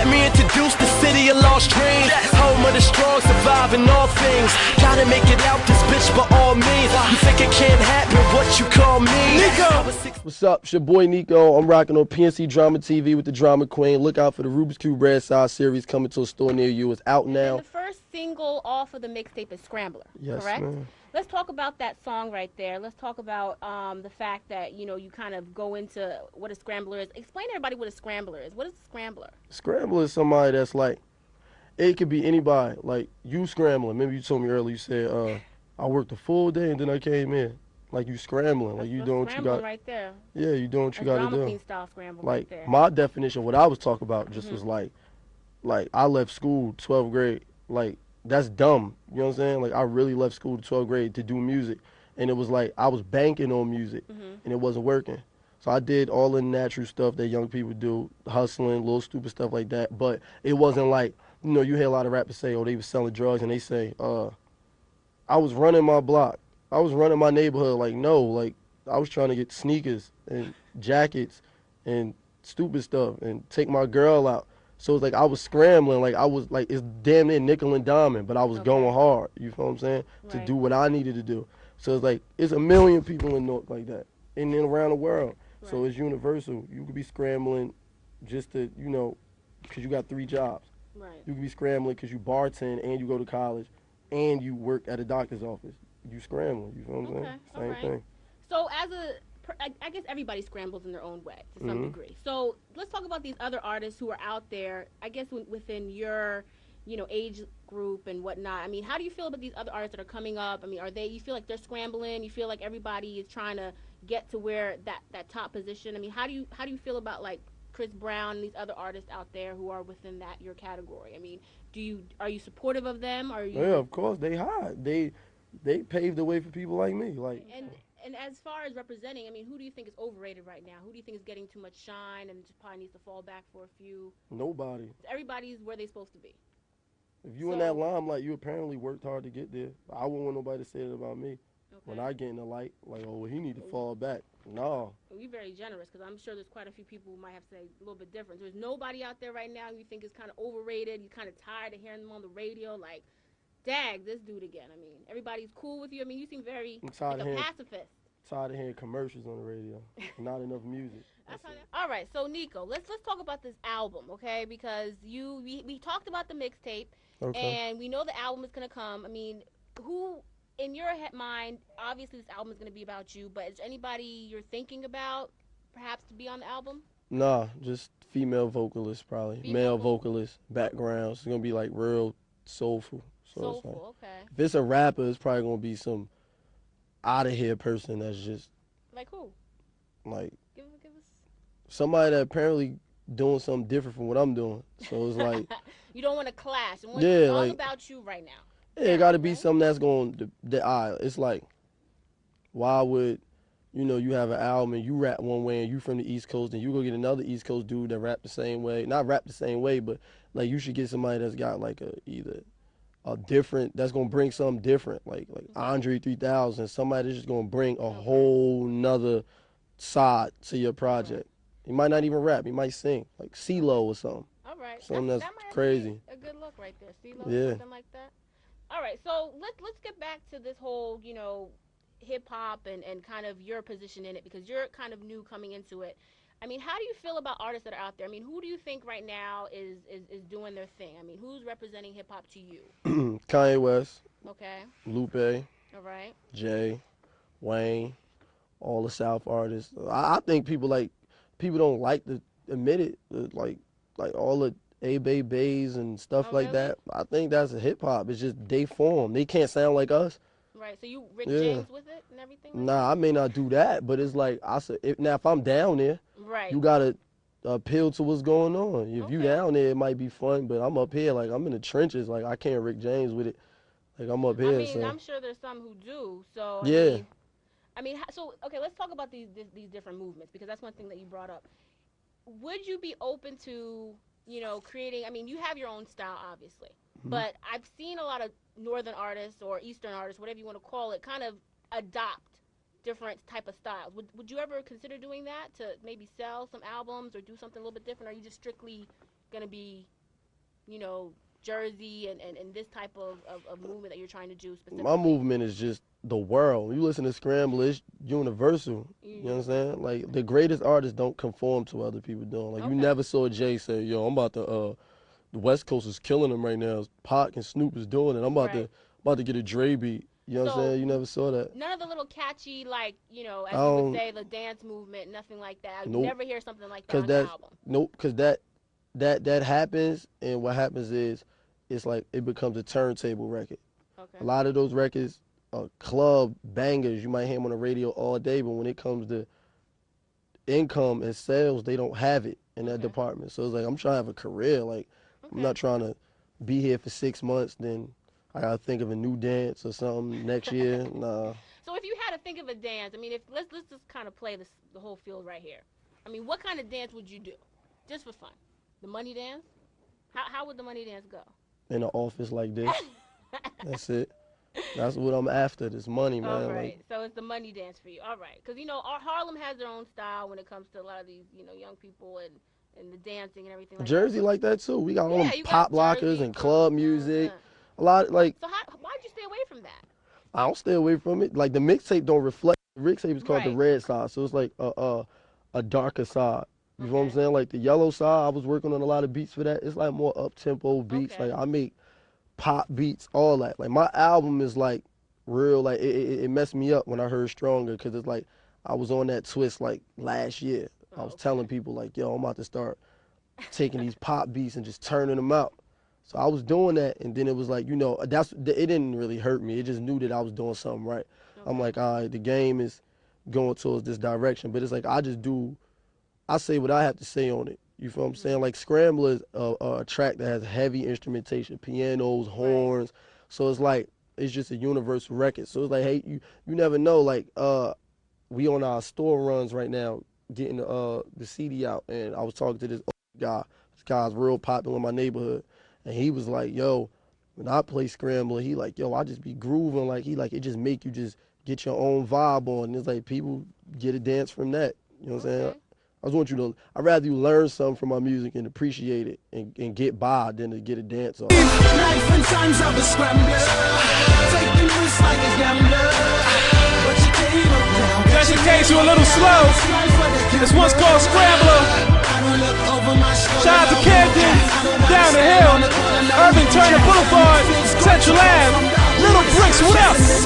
Let me introduce the city of lost dreams, home of the strong surviving all things. Gotta make it out this bitch by all means. You think it can't happen, what you call me? Neako! What's up? It's your boy Neako. I'm rocking on PNC Drama TV with the Drama Queen. Look out for the Rubik's Cube Red Size series coming to a store near you. It's out now. And the first single off of the mixtape is Scrambler, yes, correct? Ma'am. Let's talk about that song right there. Let's talk about the fact that, you know, you kind of go into what a scrambler is. Explain to everybody what a scrambler is. What is a scrambler? Scrambler is somebody that's like, it could be anybody. Like, you scrambling. Maybe you told me earlier, you said, I worked a full day and then I came in. Like, you scrambling. Like, you doing what you got. Right there. Yeah, you doing what you got to do. Drama Queen style scramble like, right there. my definition, what I was talking about just was like, I left school 12th grade. Like, that's dumb. You know what I'm saying? Like, I really left school to 12th grade to do music. And it was like, I was banking on music, and it wasn't working. So I did all the natural stuff that young people do, hustling, little stupid stuff like that. But it wasn't like, you know, you hear a lot of rappers say, oh, they was selling drugs, and they say, I was running my block. I was running my neighborhood. Like, no, like, I was trying to get sneakers and jackets and stupid stuff and take my girl out. So it's like I was scrambling. Like, I was like, it's damn near nickel and diamond, but I was going hard. You feel what I'm saying? To do what I needed to do. So it's like, it's a million people in North like that, and then around the world. So it's universal. You could be scrambling just to, you know, because you got 3 jobs. Right. You could be scrambling because you bartend and you go to college and you work at a doctor's office. You scrambling. You feel what I'm saying? Same thing. So I guess everybody scrambles in their own way to some degree. So let's talk about these other artists who are out there, I guess within your, you know, age group and whatnot. I mean, how do you feel about these other artists that are coming up? I mean, you feel like they're scrambling? You feel like everybody is trying to get to where that top position? I mean, how do you feel about like Chris Brown and these other artists out there who are within your category? I mean, are you supportive of them? Are you? Yeah, of course. They hot. They paved the way for people like me. Like, and as far as representing, I mean, who do you think is overrated right now? Who do you think is getting too much shine and just probably needs to fall back for a few? Nobody. Everybody's where they're supposed to be. If you in that limelight, you apparently worked hard to get there. I wouldn't want nobody to say that about me. When I get in the light, like, oh, well, he need to fall back. No. Well, you're very generous, because I'm sure there's quite a few people who might have to say a little bit different. There's nobody out there right now you think is kind of overrated. You're kind of tired of hearing them on the radio, like, dag, this dude again. I mean, everybody's cool with you. I mean, you seem very like a pacifist. Tired of hearing commercials on the radio. Not enough music. All right, so Neako, let's talk about this album, okay? Because we talked about the mixtape, and we know the album is gonna come. I mean, who in your mind? Obviously, this album is gonna be about you, but is there anybody you're thinking about, perhaps, to be on the album? Nah, just female vocalists probably. Male vocalists, backgrounds. It's gonna be like real soulful. So soulful, okay. If it's a rapper, it's probably gonna be some out of here person that's just like who? Like give us somebody that apparently doing something different from what I'm doing. So it's like you don't want to clash. It's all like, about you right now. Yeah, it got to be something that's going to it's like, why would, you know, you have an album and you rap one way and you from the East Coast and you go get another East Coast dude that rap the same way. Not rap the same way, but like you should get somebody that's got like either a different, that's gonna bring something different, like Andre 3000, somebody that's just gonna bring a whole nother side to your project. He might not even rap, he might sing, like CeeLo or something. All right, something that's that might crazy. Be a good look right there, CeeLo, something like that. All right, so let's get back to this whole, you know, hip hop and kind of your position in it, because you're kind of new coming into it. I mean, how do you feel about artists that are out there? I mean, who do you think right now is doing their thing? I mean, who's representing hip-hop to you? Kanye West. Okay. Lupe. All right. Jay. Wayne. All the South artists. I think people don't like to admit it. Like all the A-Bay Bays and stuff like that. I think that's a hip-hop. It's just they form. They can't sound like us. Right, so you Rick James with it and everything? Like nah, I may not do that, but it's like, now if I'm down there, you got to appeal to what's going on. If you down there, it might be fun, but I'm up here, like I'm in the trenches, like I can't Rick James with it. Like I'm up here. I mean, so. I'm sure there's some who do, so I mean, so, okay, let's talk about these different movements, because that's one thing that you brought up. Would you be open to, you know, creating, I mean, you have your own style, obviously, but I've seen a lot of northern artists or eastern artists, whatever you want to call it, kind of adopt different type of styles. Would you ever consider doing that, to maybe sell some albums or do something a little bit different, or are you just strictly going to be, you know, Jersey and this type of movement that you're trying to do specifically? My movement is just the world. You listen to Scramble, it's universal. You know what I'm saying? Like, the greatest artists don't conform to what other people doing. Like, you never saw Jay say, yo, I'm about to, the West Coast is killing them right now. Pac and Snoop is doing it. I'm about to get a Dre beat. You know what I'm saying? You never saw that. None of the little catchy, like, you know, as you would say, the dance movement, nothing like that. You never hear something like that on the album. Nope, because that happens, and what happens is, it's like it becomes a turntable record. Okay. A lot of those records are club bangers. You might hear them on the radio all day, but when it comes to income and sales, they don't have it in that department. So it's like, I'm trying to have a career. Like, I'm not trying to be here for 6 months, then I gotta think of a new dance or something next year. Nah. So if you had to think of a dance, I mean, if let's just kind of play the whole field right here. I mean, what kind of dance would you do, just for fun? The money dance? How would the money dance go? In an office like this. That's it. That's what I'm after, this money, man. All right, like, so it's the money dance for you. All right, because, you know, Harlem has their own style when it comes to a lot of these, you know, young people and the dancing and everything like Jersey that. like that, too. We got all them pop lockers and club music. A lot, like... So why'd you stay away from that? I don't stay away from it. Like, the mixtape don't reflect... The mixtape is called the red side, so it's like a darker side. You know what I'm saying? Like, the yellow side, I was working on a lot of beats for that. It's like more up-tempo beats. Like, I make pop beats, all that. Like, my album is like real, like, it messed me up when I heard Stronger, because it's like I was on that twist like last year. I was telling people like, yo, I'm about to start taking these pop beats and just turning them out. So I was doing that, and then it was like, you know, it didn't really hurt me. It just knew that I was doing something right. I'm like, all right, the game is going towards this direction, but it's like I say what I have to say on it. You feel what I'm saying? Like, Scrambler is a track that has heavy instrumentation, pianos, horns. So it's like, it's just a universal record. So it's like, hey, you never know. Like, we on our store runs right now, getting the CD out, and I was talking to this guy. This guy's real popular in my neighborhood, and he was like, yo, when I play Scrambler, he like, yo, I just be grooving. Like, he like, it just make you just get your own vibe on. And it's like, people get a dance from that. You know what I'm saying? I just want you to, I'd rather you learn something from my music and appreciate it and get by than to get a dance off. Life and times of a scrambler, taking risks like a gambler, but you came up down. Just in case you're a little slow, this one's called Scrambler. Shout out to Camden, down the hill, Irving Turner Boulevard, Central Ave, Little Bricks, what else?